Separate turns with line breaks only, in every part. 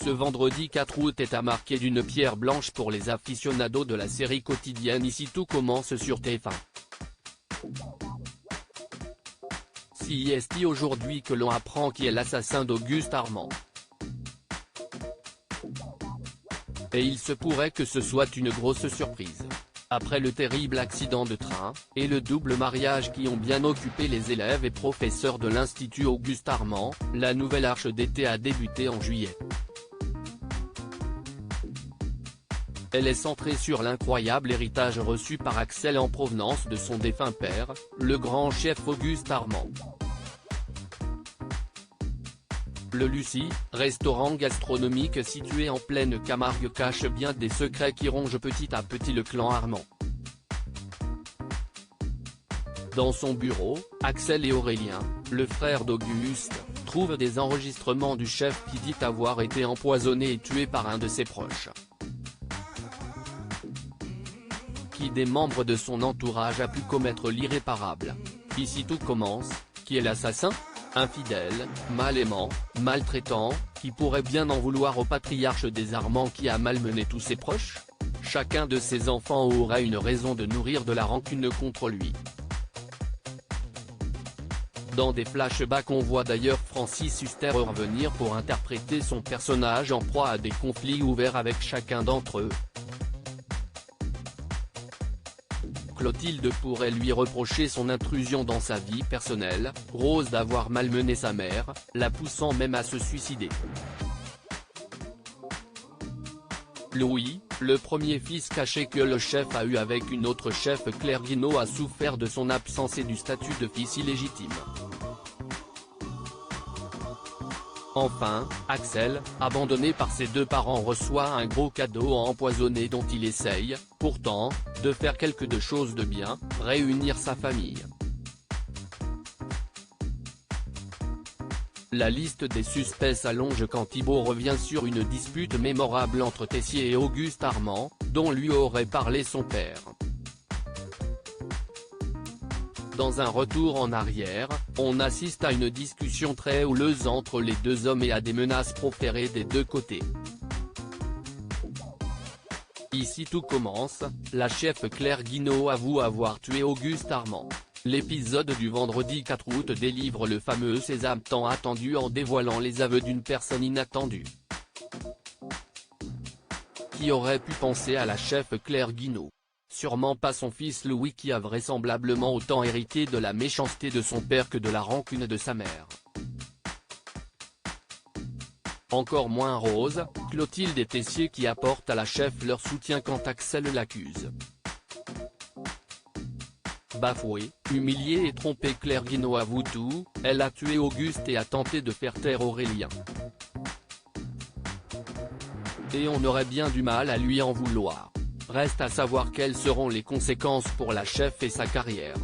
Ce vendredi 4 août est à marquer d'une pierre blanche pour les aficionados de la série quotidienne Ici tout commence sur TF1. Si est aujourd'hui que l'on apprend qui est l'assassin d'Auguste Armand. Et il se pourrait que ce soit une grosse surprise. Après le terrible accident de train, et le double mariage qui ont bien occupé les élèves et professeurs de l'Institut Auguste Armand, la nouvelle arche d'été a débuté en juillet. Elle est centrée sur l'incroyable héritage reçu par Axel en provenance de son défunt père, le grand chef Auguste Armand. Le Lucie, restaurant gastronomique situé en pleine Camargue cache bien des secrets qui rongent petit à petit le clan Armand. Dans son bureau, Axel et Aurélien, le frère d'Auguste, trouvent des enregistrements du chef qui dit avoir été empoisonné et tué par un de ses proches. Qui des membres de son entourage a pu commettre l'irréparable? Ici tout commence, qui est l'assassin? Infidèle, mal aimant, maltraitant, qui pourrait bien en vouloir au patriarche des Armands qui a malmené tous ses proches? Chacun de ses enfants aurait une raison de nourrir de la rancune contre lui. Dans des flashbacks on voit d'ailleurs Francis Huster revenir pour interpréter son personnage en proie à des conflits ouverts avec chacun d'entre eux. Clotilde pourrait lui reprocher son intrusion dans sa vie personnelle, Rose d'avoir malmené sa mère, la poussant même à se suicider. Louis, le premier fils caché que le chef a eu avec une autre chef Claire Guinaud a souffert de son absence et du statut de fils illégitime. Enfin, Axel, abandonné par ses deux parents reçoit un gros cadeau empoisonné dont il essaye, pourtant, de faire quelque chose de bien, réunir sa famille. La liste des suspects s'allonge quand Thibault revient sur une dispute mémorable entre Tessier et Auguste Armand, dont lui aurait parlé son père. Dans un retour en arrière, on assiste à une discussion très houleuse entre les deux hommes et à des menaces proférées des deux côtés. Ici tout commence, la chef Claire Guinaud avoue avoir tué Auguste Armand. L'épisode du vendredi 4 août délivre le fameux sésame tant attendu en dévoilant les aveux d'une personne inattendue. Qui aurait pu penser à la chef Claire Guinaud? Sûrement pas son fils Louis qui a vraisemblablement autant hérité de la méchanceté de son père que de la rancune de sa mère. Encore moins Rose, Clotilde et Tessier qui apportent à la chef leur soutien quand Axel l'accuse. Bafouée, humiliée et trompée, Claire Guinaud avoue tout, elle a tué Auguste et a tenté de faire taire Aurélien. Et on aurait bien du mal à lui en vouloir. Reste à savoir quelles seront les conséquences pour la chef et sa carrière.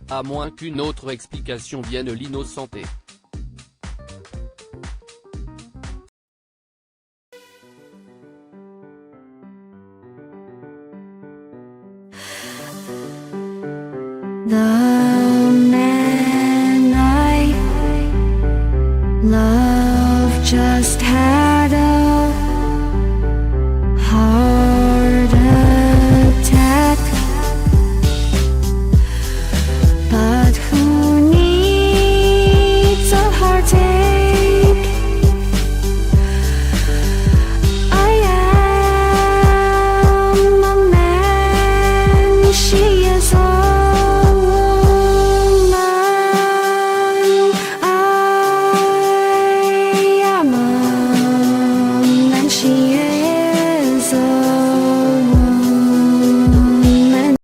À moins qu'une autre explication vienne l'innocenter.
나